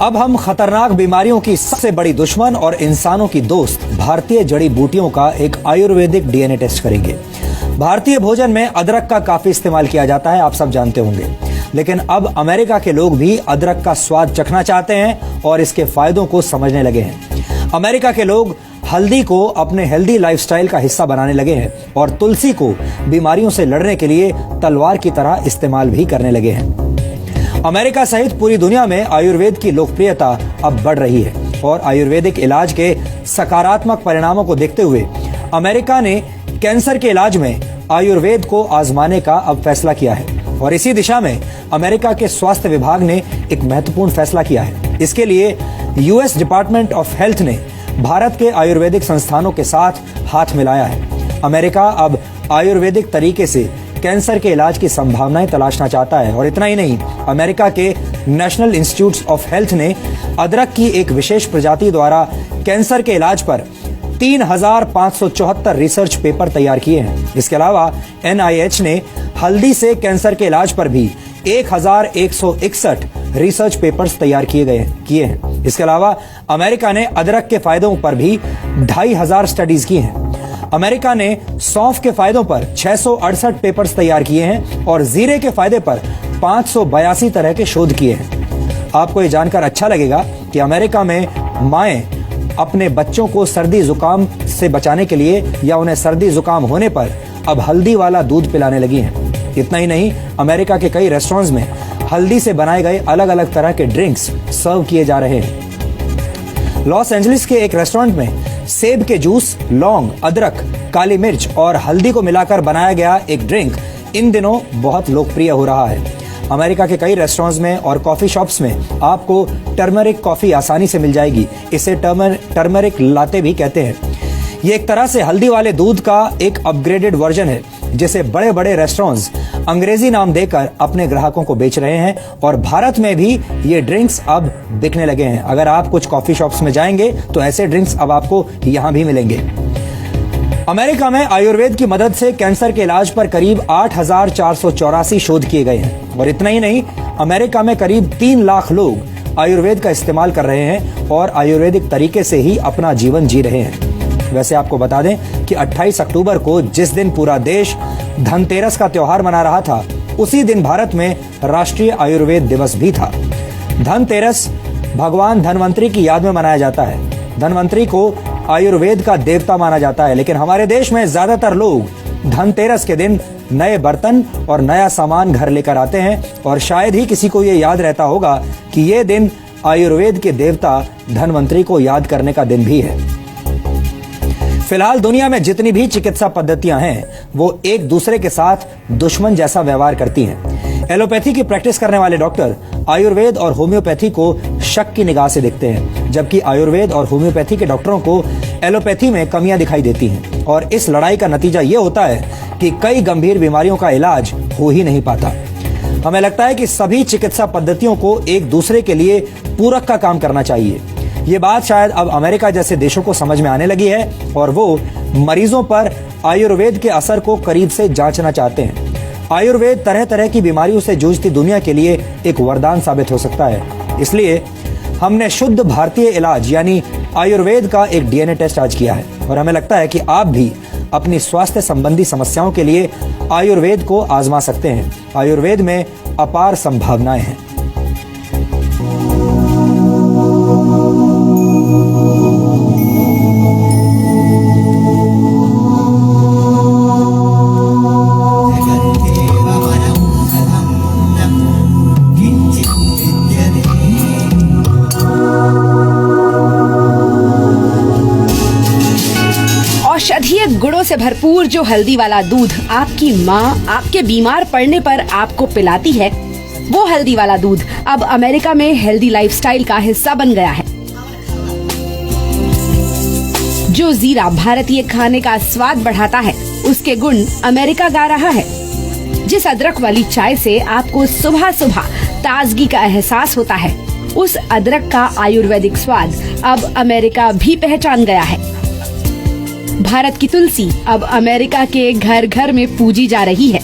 अब हम खतरनाक बीमारियों की सबसे बड़ी दुश्मन और इंसानों की दोस्त भारतीय जड़ी बूटियों का एक आयुर्वेदिक डीएनए टेस्ट करेंगे। भारतीय भोजन में अदरक का काफी इस्तेमाल किया जाता है, आप सब जानते होंगे। लेकिन अब अमेरिका के लोग भी अदरक का स्वाद चखना चाहते हैं और इसके फायदों को समझने लगे हैं। अमेरिका के लोग हल्दी को अपने हेल्दी लाइफस्टाइल का हिस्सा बनाने लगे हैं और तुलसी को बीमारियों से लड़ने के लिए तलवार की तरह इस्तेमाल भी करने लगे हैं। अमेरिका सहित पूरी दुनिया में आयुर्वेद की लोकप्रियता अब बढ़ रही है और आयुर्वेदिक इलाज के सकारात्मक परिणामों को देखते हुए अमेरिका ने कैंसर के इलाज में आयुर्वेद को आजमाने का अब फैसला किया है। और इसी दिशा में अमेरिका के स्वास्थ्य विभाग ने एक महत्वपूर्ण फैसला किया है। इसके लिए यूएस डिपार्टमेंट ऑफ हेल्थ ने भारत के आयुर्वेदिक संस्थानों के साथ हाथ मिलाया है। अमेरिका अब आयुर्वेदिक तरीके से कैंसर के इलाज की संभावनाएं तलाशना चाहता है। और इतना ही नहीं, अमेरिका के नेशनल इंस्टीट्यूट ऑफ हेल्थ ने अदरक की एक विशेष प्रजाति द्वारा कैंसर के इलाज पर 3,574 रिसर्च पेपर तैयार किए हैं। इसके अलावा NIH ने हल्दी से कैंसर के इलाज पर भी 1,161 रिसर्च पेपर्स तैयार किए हैं। इसके अलावा अमेरिका ने अदरक के फायदों पर भी 2,500 स्टडीज की हैं। अमेरिका ने सौंफ के फायदों पर 668 पेपर्स तैयार किए हैं और जीरे के फायदे पर 582 तरह के शोध किए हैं। आपको ये जानकर अच्छा लगेगा कि अमेरिका में माएं अपने बच्चों को सर्दी जुकाम से बचाने के लिए या उन्हें सर्दी जुकाम होने पर अब हल्दी वाला दूध पिलाने लगी हैं। इतना ही नहीं, अमेरिका के कई रेस्टोरेंट्स में हल्दी से बनाए गए अलग अलग तरह के ड्रिंक्स सर्व किए जा रहे हैं। लॉस एंजलिस के एक रेस्टोरेंट में सेब के जूस, लौंग, अदरक, काली मिर्च और हल्दी को मिलाकर बनाया गया एक ड्रिंक इन दिनों बहुत लोकप्रिय हो रहा है। अमेरिका के कई रेस्टोरेंट्स में और कॉफी शॉप्स में आपको टर्मरिक कॉफी आसानी से मिल जाएगी। इसे टर्मरिक लाते भी कहते हैं। ये एक तरह से हल्दी वाले दूध का एक अपग्रेडेड वर्जन है, जिसे बड़े बड़े रेस्टोरेंट्स अंग्रेजी नाम देकर अपने ग्राहकों को बेच रहे हैं। और भारत में भी ये ड्रिंक्स अब बिकने लगे हैं। अगर आप कुछ कॉफी शॉप्स में जाएंगे तो ऐसे ड्रिंक्स अब आपको यहाँ भी मिलेंगे। अमेरिका में आयुर्वेद की मदद से कैंसर के इलाज पर करीब 8,484 शोध किए गए हैं। और इतना ही नहीं, अमेरिका में करीब 3 लाख लोग आयुर्वेद का इस्तेमाल कर रहे हैं और आयुर्वेदिक तरीके से ही अपना जीवन जी रहे हैं। वैसे आपको बता दें कि 28 अक्टूबर को जिस दिन पूरा देश धनतेरस का त्योहार मना रहा था, उसी दिन भारत में राष्ट्रीय आयुर्वेद दिवस भी था। धनतेरस भगवान धनवंतरी की याद में मनाया जाता है। धनवंतरी को आयुर्वेद का देवता माना जाता है। लेकिन हमारे देश में ज्यादातर लोग धनतेरस के दिन नए बर्तन और नया सामान घर लेकर आते हैं और शायद ही किसी को ये याद रहता होगा कि ये दिन आयुर्वेद के देवता धनवंतरी को याद करने का दिन भी है। फिलहाल दुनिया में जितनी भी चिकित्सा पद्धतियां हैं, वो एक दूसरे के साथ दुश्मन जैसा व्यवहार करती हैं। एलोपैथी की प्रैक्टिस करने वाले डॉक्टर आयुर्वेद और होम्योपैथी को शक की निगाह से देखते हैं, जबकि आयुर्वेद और होम्योपैथी के डॉक्टरों को एलोपैथी में कमियां दिखाई देती हैं। और इस लड़ाई का नतीजा ये होता है कि कई गंभीर बीमारियों का इलाज हो ही नहीं पाता। हमें लगता है कि सभी चिकित्सा पद्धतियों को एक दूसरे के लिए पूरक का काम करना चाहिए। ये बात शायद अब अमेरिका जैसे देशों को समझ में आने लगी है और वो मरीजों पर आयुर्वेद के असर को करीब से जांचना चाहते हैं। आयुर्वेद तरह तरह की बीमारियों से जूझती दुनिया के लिए एक वरदान साबित हो सकता है। इसलिए हमने शुद्ध भारतीय इलाज यानी आयुर्वेद का एक डीएनए टेस्ट आज किया है और हमें लगता है कि आप भी अपनी स्वास्थ्य संबंधी समस्याओं के लिए आयुर्वेद को आजमा सकते हैं। आयुर्वेद में अपार संभावनाएं हैं। औषधीय गुणों से भरपूर जो हल्दी वाला दूध आपकी माँ आपके बीमार पड़ने पर आपको पिलाती है, वो हल्दी वाला दूध अब अमेरिका में हेल्दी लाइफस्टाइल का हिस्सा बन गया है। जो जीरा भारतीय खाने का स्वाद बढ़ाता है, उसके गुण अमेरिका गा रहा है। जिस अदरक वाली चाय से आपको सुबह सुबह ताजगी का एहसास होता है, उस अदरक का आयुर्वेदिक स्वाद अब अमेरिका भी पहचान गया है। भारत की तुलसी अब अमेरिका के घर घर में पूजी जा रही है।